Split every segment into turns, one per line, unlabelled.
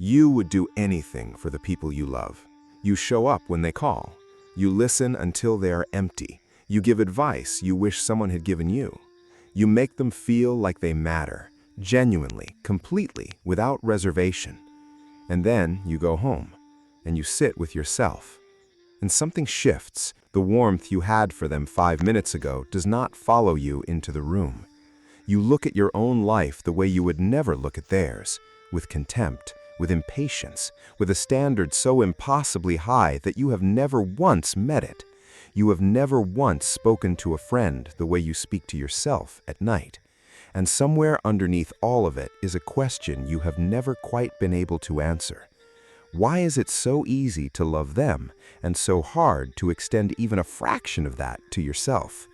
You would do anything for the people you love. You show up when they call. You listen until they are empty. You give advice you wish someone had given you. You make them feel like they matter, genuinely, completely, without reservation. And then you go home, and you sit with yourself. And something shifts. The warmth you had for them 5 minutes ago does not follow you into the room. You look at your own life the way you would never look at theirs, with contempt, with impatience, with a standard so impossibly high that you have never once met it. You have never once spoken to a friend the way you speak to yourself at night. And somewhere underneath all of it is a question you have never quite been able to answer. Why is it so easy to love them and so hard to extend even a fraction of that to yourself?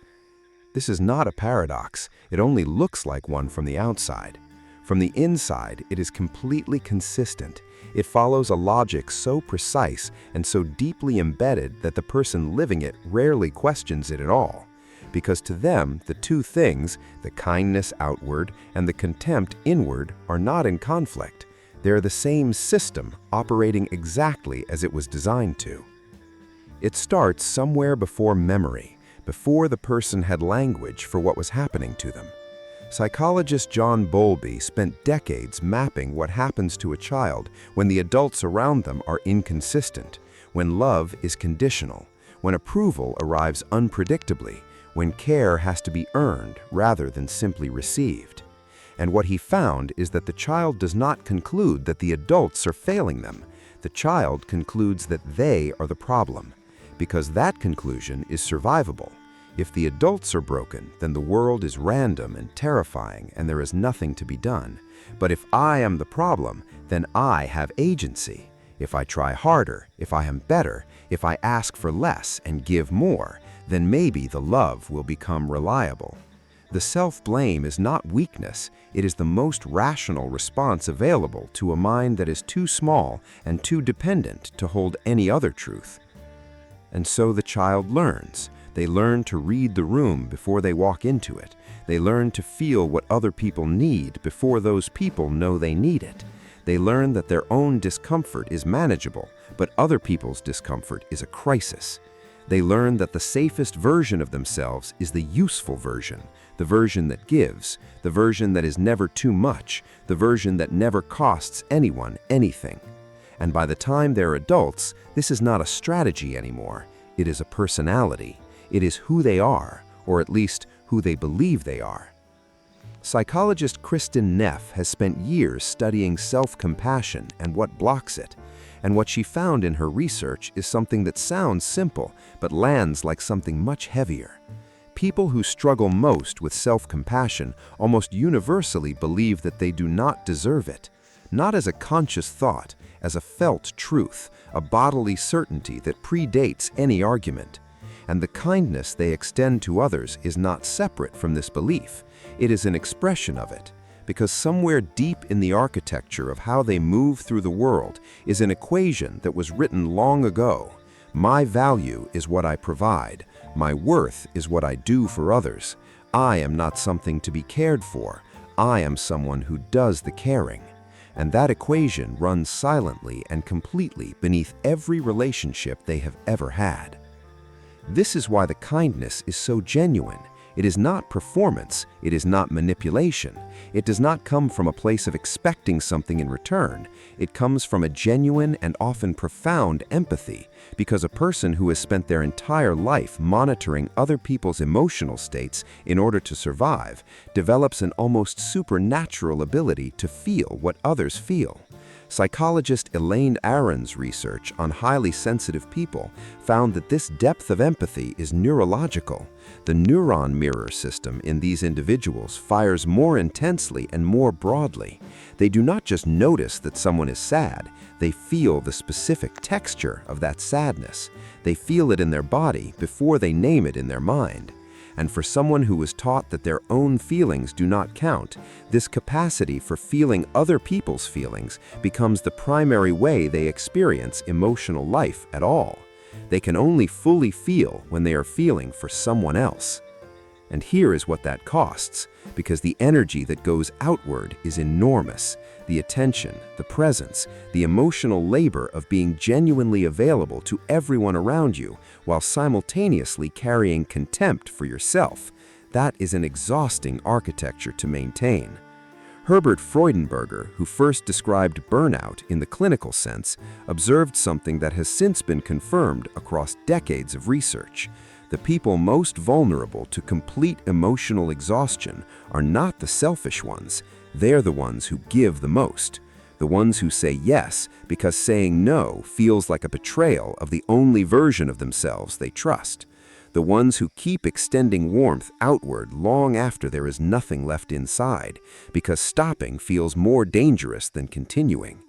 This is not a paradox. It only looks like one from the outside. From the inside, it is completely consistent. It follows a logic so precise and so deeply embedded that the person living it rarely questions it at all. Because to them, the two things, the kindness outward and the contempt inward, are not in conflict. They are the same system operating exactly as it was designed to. It starts somewhere before memory, before the person had language for what was happening to them. Psychologist John Bowlby spent decades mapping what happens to a child when the adults around them are inconsistent, when love is conditional, when approval arrives unpredictably, when care has to be earned rather than simply received. And what he found is that the child does not conclude that the adults are failing them. The child concludes that they are the problem, because that conclusion is survivable. If the adults are broken, then the world is random and terrifying and there is nothing to be done. But if I am the problem, then I have agency. If I try harder, if I am better, if I ask for less and give more, then maybe the love will become reliable. The self-blame is not weakness, it is the most rational response available to a mind that is too small and too dependent to hold any other truth. And so the child learns. They learn to read the room before they walk into it. They learn to feel what other people need before those people know they need it. They learn that their own discomfort is manageable, but other people's discomfort is a crisis. They learn that the safest version of themselves is the useful version, the version that gives, the version that is never too much, the version that never costs anyone anything. And by the time they're adults, this is not a strategy anymore. It is a personality. It is who they are, or at least who they believe they are. Psychologist Kristin Neff has spent years studying self-compassion and what blocks it. And what she found in her research is something that sounds simple, but lands like something much heavier. People who struggle most with self-compassion almost universally believe that they do not deserve it. Not as a conscious thought, as a felt truth, a bodily certainty that predates any argument. And the kindness they extend to others is not separate from this belief. It is an expression of it, because somewhere deep in the architecture of how they move through the world is an equation that was written long ago. My value is what I provide. My worth is what I do for others. I am not something to be cared for. I am someone who does the caring. And that equation runs silently and completely beneath every relationship they have ever had. This is why the kindness is so genuine. It is not performance. It is not manipulation. It does not come from a place of expecting something in return. It comes from a genuine and often profound empathy, because a person who has spent their entire life monitoring other people's emotional states in order to survive develops an almost supernatural ability to feel what others feel. Psychologist Elaine Aron's research on highly sensitive people found that this depth of empathy is neurological. The neuron mirror system in these individuals fires more intensely and more broadly. They do not just notice that someone is sad, they feel the specific texture of that sadness. They feel it in their body before they name it in their mind. And for someone who was taught that their own feelings do not count, this capacity for feeling other people's feelings becomes the primary way they experience emotional life at all. They can only fully feel when they are feeling for someone else.
And here is what that costs, because the energy that goes outward is enormous. The attention, the presence, the emotional labor of being genuinely available to everyone around you while simultaneously carrying contempt for yourself. That is an exhausting architecture to maintain. Herbert Freudenberger, who first described burnout in the clinical sense, observed something that has since been confirmed across decades of research. The people most vulnerable to complete emotional exhaustion are not the selfish ones. They're the ones who give the most. The ones who say yes because saying no feels like a betrayal of the only version of themselves they trust. The ones who keep extending warmth outward long after there is nothing left inside, because stopping feels more dangerous than continuing.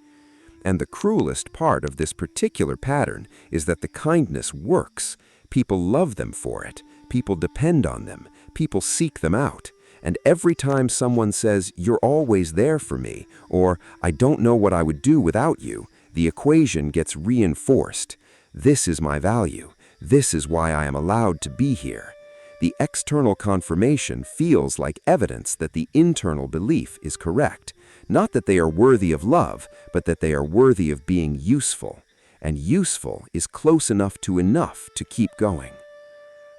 And the cruelest part of this particular pattern is that the kindness works. People love them for it. People depend on them. People seek them out. And every time someone says, "You're always there for me," or "I don't know what I would do without you," the equation gets reinforced. This is my value. This is why I am allowed to be here. The external confirmation feels like evidence that the internal belief is correct. Not that they are worthy of love, but that they are worthy of being useful. And useful is close enough to keep going.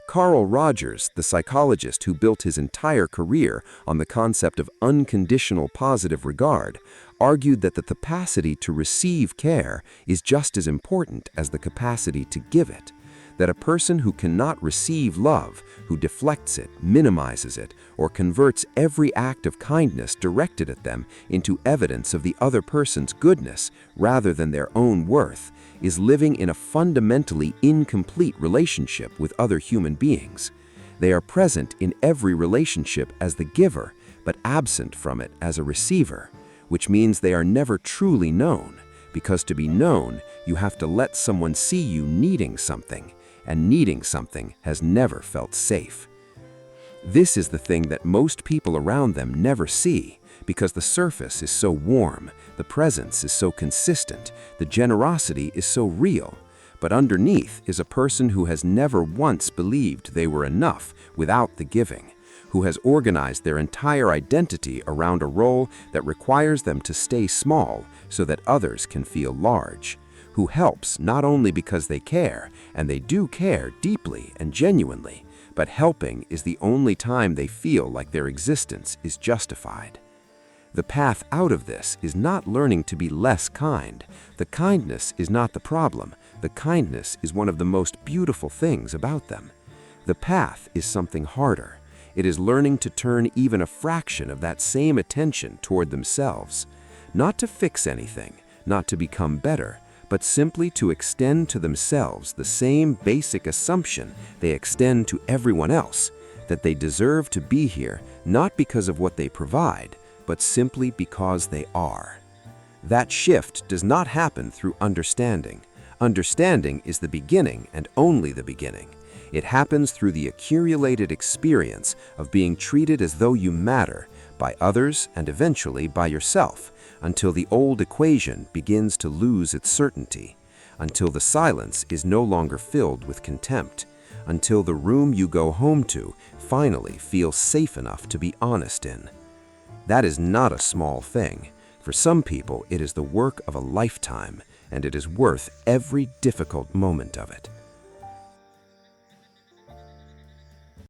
Carl Rogers, the psychologist who built his entire career on the concept of unconditional positive regard, argued that the capacity to receive care is just as important as the capacity to give it. That a person who cannot receive love, who deflects it, minimizes it, or converts every act of kindness directed at them into evidence of the other person's goodness rather than their own worth, is living in a fundamentally incomplete relationship with other human beings. They are present in every relationship as the giver, but absent from it as a receiver, which means they are never truly known, because to be known, you have to let someone see you needing something, and needing something has never felt safe. This is the thing that most people around them never see, because the surface is so warm, the presence is so consistent, the generosity is so real. But underneath is a person who has never once believed they were enough without the giving, who has organized their entire identity around a role that requires them to stay small so that others can feel large, who helps not only because they care, and they do care deeply and genuinely, but helping is the only time they feel like their existence is justified. The path out of this is not learning to be less kind. The kindness is not the problem. The kindness is one of the most beautiful things about them. The path is something harder. It is learning to turn even a fraction of that same attention toward themselves, not to fix anything, not to become better, but simply to extend to themselves the same basic assumption they extend to everyone else, that they deserve to be here not because of what they provide, but simply because they are. That shift does not happen through understanding. Understanding is the beginning and only the beginning. It happens through the accumulated experience of being treated as though you matter by others and eventually by yourself, until the old equation begins to lose its certainty, until the silence is no longer filled with contempt, until the room you go home to finally feels safe enough to be honest in. That is not a small thing. For some people, it is the work of a lifetime, and it is worth every difficult moment of it.